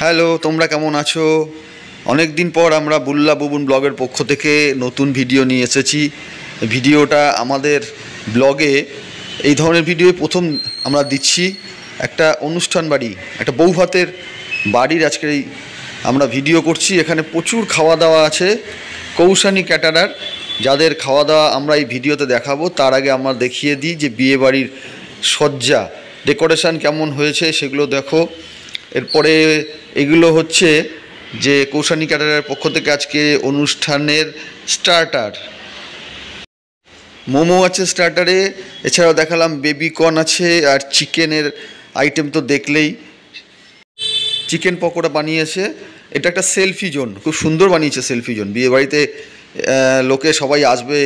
Hello, তোমরা কেমন আছো? অনেক দিন পর আমরা বুল্লা বুবুন ব্লগের পক্ষ থেকে নতুন ভিডিও নিয়ে এসেছি। ভিডিওটা আমাদের ব্লগে এই ধরনের ভিডিও প্রথম আমরা দিচ্ছি। একটা অনুষ্ঠান বাড়ি, একটা বৌভাতের বাড়ির আজকে এই আমরা ভিডিও করছি। এখানে প্রচুর খাওয়া দাওয়া আছে, কৌশানী ক্যাটারার যাদের খাওয়া দাওয়া আমরা এই ভিডিওতে দেখাবো। তার আগে আমরা দেখিয়ে দিই যে বিয়ে বাড়ির সজ্জা ডেকোরেশন কেমন হয়েছে সেগুলো দেখো। এরপরে এগুলো হচ্ছে যে কৌশানী ক্যাটারারের পক্ষ থেকে আজকে অনুষ্ঠানের স্টার্টার। মোমো আছে স্টার্টারে, এছাড়াও দেখালাম বেবিকর্ন আছে, আর চিকেনের আইটেম তো দেখলেই। চিকেন পকোড়া বানিয়েছে। এটা একটা সেলফি জোন, খুব সুন্দর বানিয়েছে সেলফি জোন। বিয়ে বাড়িতে লোকে সবাই আসবে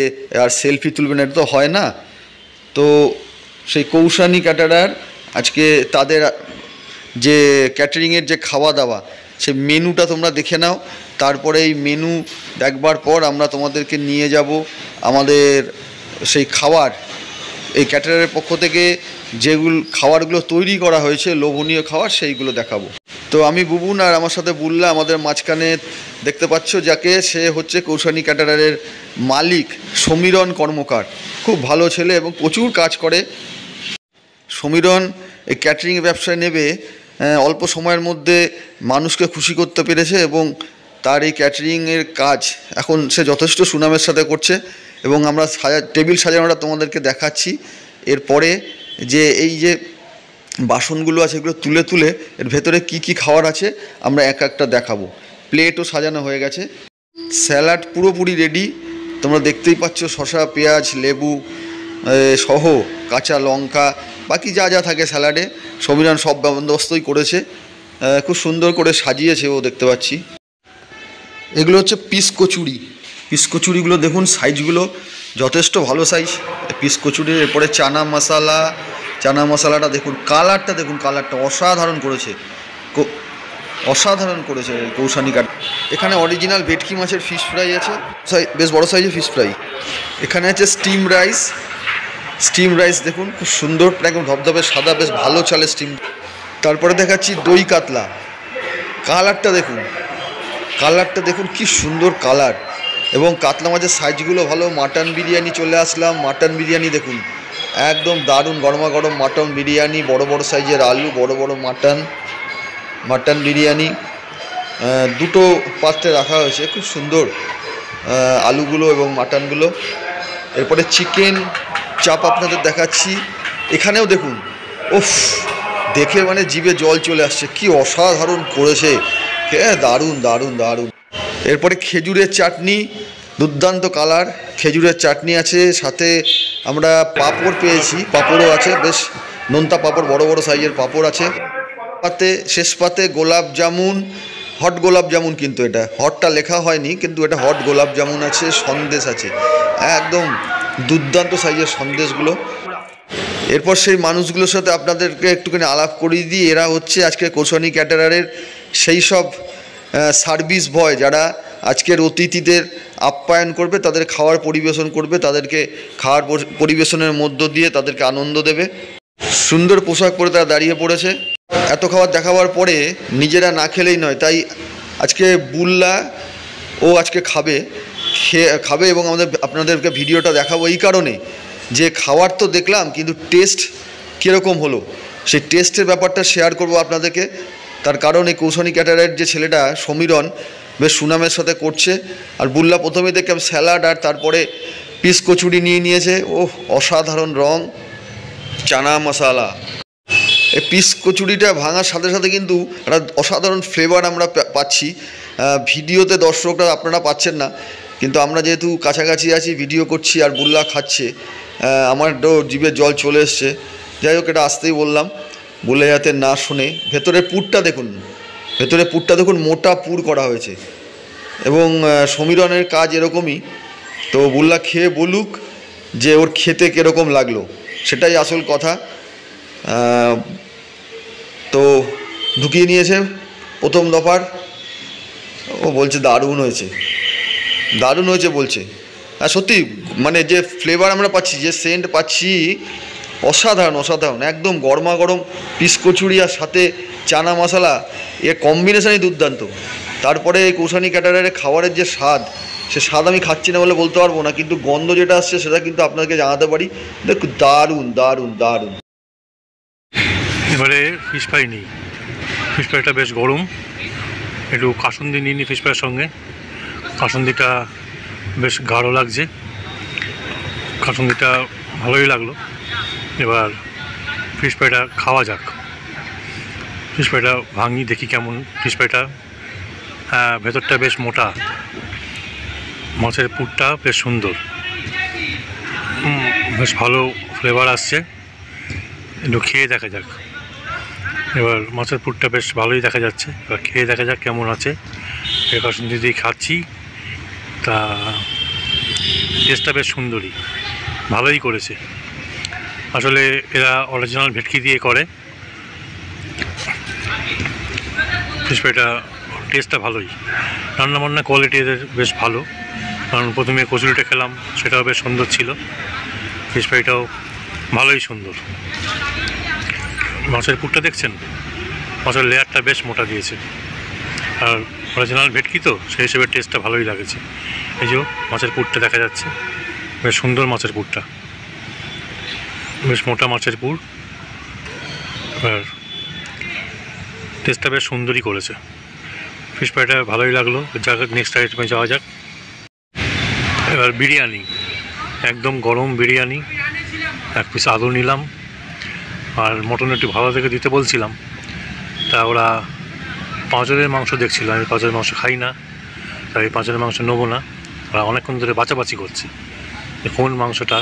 আর সেলফি তুলবেন, এটা তো হয় না। তো সেই কৌশানী ক্যাটারার আজকে তাদের যে ক্যাটারিংয়ের যে খাওয়া দাওয়া, সেই মেনুটা তোমরা দেখে নাও। তারপরে এই মেনু দেখবার পর আমরা তোমাদেরকে নিয়ে যাব আমাদের সেই খাবার, এই ক্যাটারারের পক্ষ থেকে যেগুলো খাবারগুলো তৈরি করা হয়েছে লোভনীয় খাবার, সেইগুলো দেখাবো। তো আমি বুবুন আর আমার সাথে বুল্লা আমাদের মাঝখানে দেখতে পাচ্ছ যাকে, সে হচ্ছে কৌশানী ক্যাটারারের মালিক সমীরণ কর্মকার। খুব ভালো ছেলে এবং প্রচুর কাজ করে। সমীরণ এই ক্যাটারিং ব্যবসায় নেবে অল্প সময়ের মধ্যে মানুষকে খুশি করতে পেরেছে, এবং তার এই ক্যাটারিংয়ের কাজ এখন সে যথেষ্ট সুনামের সাথে করছে। এবং আমরা টেবিল সাজানোটা তোমাদেরকে দেখাচ্ছি। এরপরে যে এই যে বাসনগুলো আছে এগুলো তুলে তুলে এর ভেতরে কি কি খাবার আছে আমরা এক একটা দেখাবো। প্লেটও সাজানো হয়ে গেছে, স্যালাড পুরোপুরি রেডি, তোমরা দেখতেই পাচ্ছ। শসা, পেঁয়াজ, লেবু সহ কাঁচা লঙ্কা, বাকি যা যা থাকে স্যালাডে সমীরণ সব বন্দোবস্তই করেছে। খুব সুন্দর করে সাজিয়েছে ও, দেখতে পাচ্ছি। এগুলো হচ্ছে পিস কচুরি। পিস কচুরিগুলো দেখুন, সাইজগুলো যথেষ্ট ভালো সাইজ পিস কচুরির। এরপরে চানা মশলা, চানা মশলাটা দেখুন, কালারটা দেখুন, কালারটা অসাধারণ করেছে, অসাধারণ করেছে কৌশানী কাট। এখানে অরিজিনাল ভেটকি মাছের ফিশ ফ্রাই আছে, বেশ বড় সাইজের ফিশ ফ্রাই। এখানে আছে স্টিম রাইস, স্টিম রাইস দেখুন খুব সুন্দর, একদম ধবধবে সাদা, বেশ ভালো চালে স্টিম। তারপরে দেখাচ্ছি দই কাতলা, কালারটা দেখুন, কালারটা দেখুন কি সুন্দর কালার, এবং কাতলা মাছের সাইজগুলো ভালো। মাটন বিরিয়ানি চলে আসলাম, মাটন বিরিয়ানি দেখুন একদম দারুণ, গরমা গরম মাটন বিরিয়ানি, বড় বড় সাইজের আলু, বড় বড় মাটন, মাটন বিরিয়ানি দুটো পাত্রে রাখা হয়েছে, খুব সুন্দর আলুগুলো এবং মাটনগুলো। এরপরে চিকেন চাপ আপনাদের দেখাচ্ছি। এখানেও দেখুন, উফ, দেখে মানে জিভে জল চলে আসছে, কি অসাধারণ করেছে, দারুণ দারুণ দারুণ। এরপরে খেজুরের চাটনি, দুর্দান্ত কালার, খেজুরের চাটনি আছে, সাথে আমরা পাঁপড় পেয়েছি, পাঁপড়ও আছে, বেশ নোনতা পাঁপড়, বড় বড় সাইজের পাঁপড় আছে। পাতে শেষ পাতে গোলাপ জামুন, হট গোলাপ জামুন, কিন্তু এটা হটটা লেখা হয়নি, কিন্তু এটা হট গোলাপ জামুন আছে, সন্দেশ আছে, একদম দুর্দান্ত সাইজের সন্দেশগুলো। এরপর সেই মানুষগুলোর সাথে আপনাদেরকে একটুখানি আলাপ করিয়ে দিই। এরা হচ্ছে আজকে কৌশানী ক্যাটারারের সেই সব সার্ভিস বয় যারা আজকের অতিথিদের আপ্যায়ন করবে, তাদের খাওয়ার পরিবেশন করবে, তাদেরকে খাওয়ার পরিবেশনের মধ্য দিয়ে তাদেরকে আনন্দ দেবে। সুন্দর পোশাক পরে তারা দাঁড়িয়ে পড়েছে। এত খাবার দেখাবার পরে নিজেরা না খেলেই নয়, তাই আজকে বুল্লা ও আজকে খাবে এবং আপনাদেরকে ভিডিওটা দেখাবো এই কারণে যে খাবার তো দেখলাম, কিন্তু টেস্ট কীরকম হলো সেই টেস্টের ব্যাপারটা শেয়ার করব আপনাদেরকে। তার কারণ এই কৌশানী ক্যাটারারের যে ছেলেটা সমীরণ বেশ সুনামের সাথে করছে। আর বুল্লা প্রথমেই দেখলাম স্যালাড আর তারপরে পিস কচুরি নিয়ে নিয়েছে, ও অসাধারণ রং, চানা মশলা। এই পিস কচুরিটা ভাঙার সাথে সাথে কিন্তু একটা অসাধারণ ফ্লেভার আমরা পাচ্ছি। ভিডিওতে দর্শকরা আপনারা পাচ্ছেন না, কিন্তু আমরা যেহেতু কাছাকাছি আছি, ভিডিও করছি আর বুল্লা খাচ্ছে, আমার তো জিভে জল চলে এসছে। যাই হোক, এটা আসতেই বললাম বলে যাতে না শুনে। ভেতরের পুরটা দেখুন, ভেতরের পুরটা দেখুন, মোটা পুর করা হয়েছে, এবং সমীরণের কাজ এরকমই। তো বুল্লা খেয়ে বলুক যে ওর খেতে কীরকম লাগলো, সেটাই আসল কথা। তো ঢুকিয়ে নিয়েছে প্রথম দফার, ও বলছে দারুণ হয়েছে। দারুণ হয়েছে বলছে। আর সত্যি মানে যে ফ্লেভার আমরা পাচ্ছি, যে সেন্ট পাচ্ছি, অসাধারণ অসাধারণ, একদম গরমা গরম পিস কচুরি আর সাথে চানা মশলা, এর কম্বিনেশনই দুর্দান্ত। তারপরে কৌশানি ক্যাটারারের খাবারের যে স্বাদ, সে স্বাদ আমি খাচ্ছি না বলে বলতে পারবো না, কিন্তু গন্ধ যেটা আসছে সেটা কিন্তু আপনাকে জানাতে পারি। দেখুন দারুণ দারুণ দারুণ। এবারে ফিশ ফ্রাই নিই। ফিশ ফ্রাইটা বেশ গরম, একটু কাসুন্দি নিয়ে নিই ফিশ ফ্রাইয়ের সঙ্গে। কাসুন্দিটা বেশ গাঢ় লাগছে, কাসুন্দিটা ভালোই লাগলো। এবার ফিশ ফ্রাইটা খাওয়া যাক। ফিশ ফ্রাইটা ভাঙি দেখি কেমন ফিশ ফ্রাইটা। হ্যাঁ, ভেতরটা বেশ মোটা, মাছের পুরটা বেশ সুন্দর, বেশ ভালো ফ্লেভার আসছে। একটু খেয়ে দেখা যাক। এবার মাছের পুরটা বেশ ভালোই দেখা যাচ্ছে, এবার খেয়ে দেখা যাক কেমন আছে। কাসুন্দি দিয়ে খাচ্ছি, তা টেস্টটা বেশ সুন্দরই, ভালোই করেছে। আসলে এরা অরিজিনাল ভেটকি দিয়ে করে। ফিশ ফ্রাইটা টেস্টটা ভালোই, রান্নাবান্না কোয়ালিটি এদের বেশ ভালো। কারণ প্রথমে কচুরিটা খেলাম, সেটাও বেশ সুন্দর ছিল। ফিশ ফ্রাইটাও ভালোই সুন্দর। মাছের পুরটা দেখছেন, মাছের লেয়ারটা বেশ মোটা দিয়েছে। আর অরিজিনাল ভেটকি তো, সেই হিসেবে টেস্টটা ভালোই লাগছে। এই যে মাছের পুরটা দেখা যাচ্ছে, বেশ সুন্দর মাছের পুরটা, বেশ মোটা মাছের পুর। আর টেস্টটা বেশ সুন্দরই করেছে। ফিশ ফ্রাইটা ভালোই লাগলো। নেক্সট আইটেমে যাওয়া যাক। এবার বিরিয়ানি, একদম গরম বিরিয়ানি। এক পিস আলু নিলাম, আর মটন একটু ভালো থেকে দিতে বলছিলাম, তা ওরা পাঁচরের মাংস দেখছিল। আমি পাঁচরের মাংস খাই না, তাই পাঁচরের মাংস নেবো না। ওরা অনেকক্ষণ ধরে বাছাবাছি করছে যে কোন মাংসটা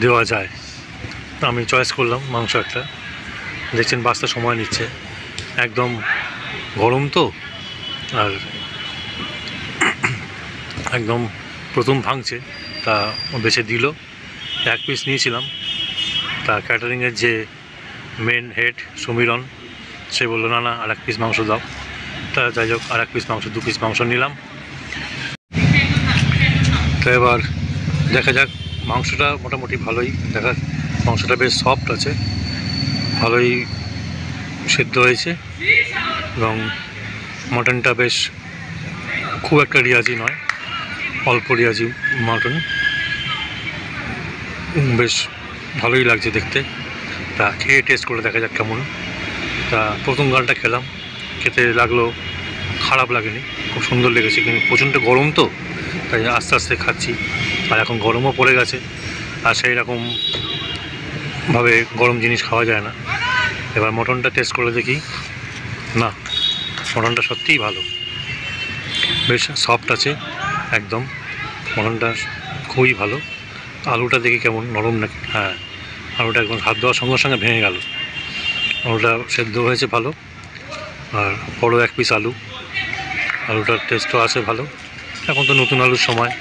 দেওয়া যায়। আমি চয়েস করলাম মাংস একটা। দেখছেন বাঁচতে সময় নিচ্ছে, একদম গরম তো, আর একদম প্রথম ভাঙছে, তা বেছে দিল। এক পিস নিয়েছিলাম, তা ক্যাটারিংয়ের যে মেন হেড সমীরণ, সে বললো না না আর এক পিস মাংস দাও। তা যাই হোক, আর এক পিস মাংস, 2 পিস মাংস নিলাম। তো এবার দেখা যাক। মাংসটা মোটামুটি ভালোই দেখা, মাংসটা বেশ সফট আছে, ভালোই সেদ্ধ হয়েছে। এবং মটনটা বেশ খুব একটা রিয়াজি নয়, অল্প রিয়াজি মটন, বেশ ভালোই লাগছে দেখতে। তা খেয়ে টেস্ট করে দেখা যাক কেমন। তা প্রথম গালটা খেলাম, খেতে লাগলো, খারাপ লাগেনি, খুব সুন্দর লেগেছে। কিন্তু প্রচণ্ড গরম তো, তাই আস্তে আস্তে খাচ্ছি। আর এখন গরমও পড়ে গেছে, আর সেই রকমভাবে গরম জিনিস খাওয়া যায় না। এবার মটনটা টেস্ট করে দেখি। না, মটনটা সত্যিই ভালো, বেশ সফট আছে একদম, মটনটা খুবই ভালো। আলুটা দেখি কেমন, নরম নাকি? হ্যাঁ, আলুটা একদম হাত দেওয়ার সঙ্গে সঙ্গে ভেঙে গেল। আলুটা সেদ্ধ হয়েছে ভালো, আর বড় এক পিস আলু, আলুটার টেস্টও আছে ভালো। এখন তো নতুন আলুর সময়,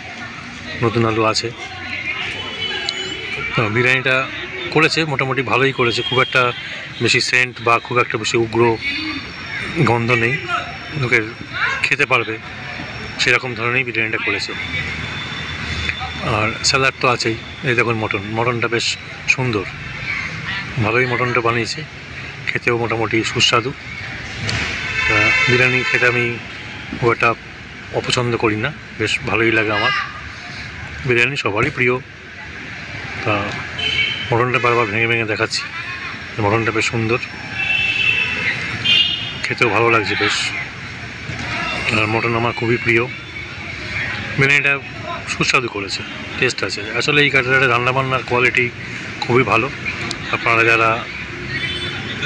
নতুন আলু আছে। বিরিয়ানিটা করেছে মোটামুটি ভালোই করেছে, খুব একটা বেশি সেন্ট বা খুব একটা বেশি উগ্র গন্ধ নেই, লোকের খেতে পারবে সেরকম ধরনেরই বিরিয়ানিটা করেছে। আর স্যালাড তো আছেই। এই দেখুন মটনটা বেশ সুন্দর, ভালোই মটনটা বানিয়েছে, খেতেও মোটামুটি সুস্বাদু। বিরিয়ানি খেতে আমি খুব একটা অপছন্দ করি না, বেশ ভালোই লাগে আমার। বিরিয়ানি সবারই প্রিয়। তা মটনটা বারবার ভেঙে ভেঙে দেখাচ্ছি, মটনটা বেশ সুন্দর, খেতেও ভালো লাগছে বেশ। আর মটন আমার খুবই প্রিয়। বিরিয়ানিটা সুস্বাদু করেছে, টেস্ট আছে। আসলে এই কাটারে রান্নাবান্নার কোয়ালিটি খুবই ভালো। আপনারা যারা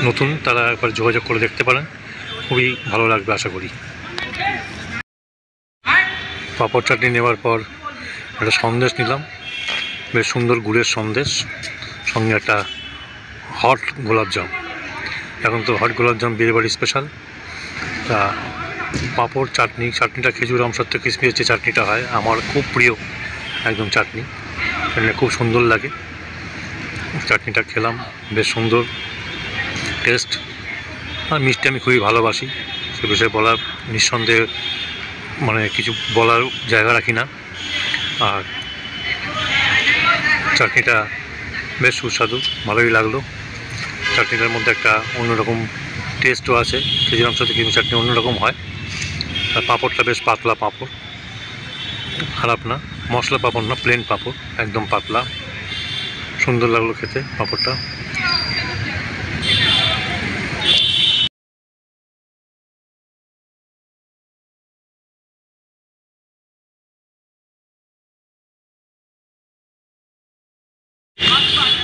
নতুন তারা একবার যোগাযোগ করে দেখতে পারেন, খুবই ভালো লাগবে আশা করি। পাঁপড় চাটনি নেওয়ার পর একটা সন্দেশ নিলাম, বেশ সুন্দর গুড়ের সন্দেশ, সঙ্গে একটা হট গোলাপজাম। এখন তো হট গোলাপজাম বিয়েবাড়ি স্পেশাল। তা পাঁপড় চাটনিটা খেজুর আমসত্ত্ব কিশমিশের যে চাটনিটা হয়, আমার খুব প্রিয় একদম চাটনি, খুব সুন্দর লাগে। চাটনিটা খেলাম, বেশ সুন্দর টেস্ট। আর মিষ্টি আমি খুবই ভালোবাসি, সে বিষয়ে বলার নিঃসন্দেহে মানে কিছু বলার জায়গা রাখি না। আর চাটনিটা বেশ সুস্বাদু, ভালোই লাগলো। চাটনিটার মধ্যে একটা অন্যরকম টেস্টও আছে, খেজুর মাংস থেকে কিন্তু চাটনি অন্যরকম হয়। আর পাঁপড়টা বেশ পাতলা পাঁপড়, খারাপ না, মশলা পাঁপড় না, প্লেন পাঁপড়, একদম পাতলা, সুন্দর লাগলো খেতে পাঁপড়টা।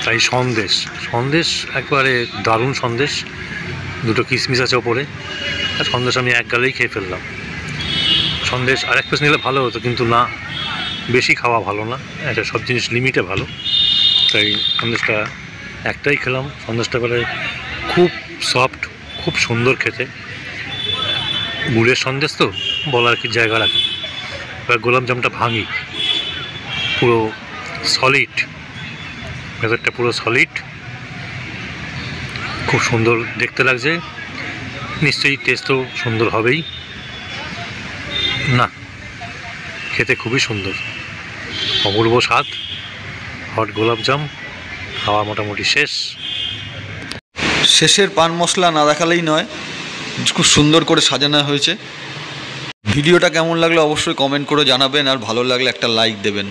তাই সন্দেশ একবারে দারুণ সন্দেশ, দুটো কিশমিশ আছে ওপরে, আর সন্দেশ আমি এক গালেই খেয়ে ফেললাম। সন্দেশ আর এক পিস নিলে ভালো হতো, কিন্তু না, বেশি খাওয়া ভালো না, এটা সব জিনিস লিমিটে ভালো। তাই সন্দেশটা একটাই খেলাম। সন্দেশটা করে খুব সফট, খুব সুন্দর খেতে। গুড়ের সন্দেশ তো বলার কি জায়গা রাখে। এবার গোলাপজামটা ভাঙি, পুরো সলিড, ভেতরটা পুরো সলিড, খুব সুন্দর দেখতে লাগছে। নিশ্চয়ই টেস্টও সুন্দর হবেই, না খেতে খুবই সুন্দর, অপূর্ব স্বাদ। হট গোলাপজাম খাওয়া মোটামুটি শেষ। শেষের পান মশলা না দেখালেই নয়, খুব সুন্দর করে সাজানো হয়েছে। ভিডিওটা কেমন লাগলো অবশ্যই কমেন্ট করে জানাবেন, আর ভালো লাগলে একটা লাইক দেবেন।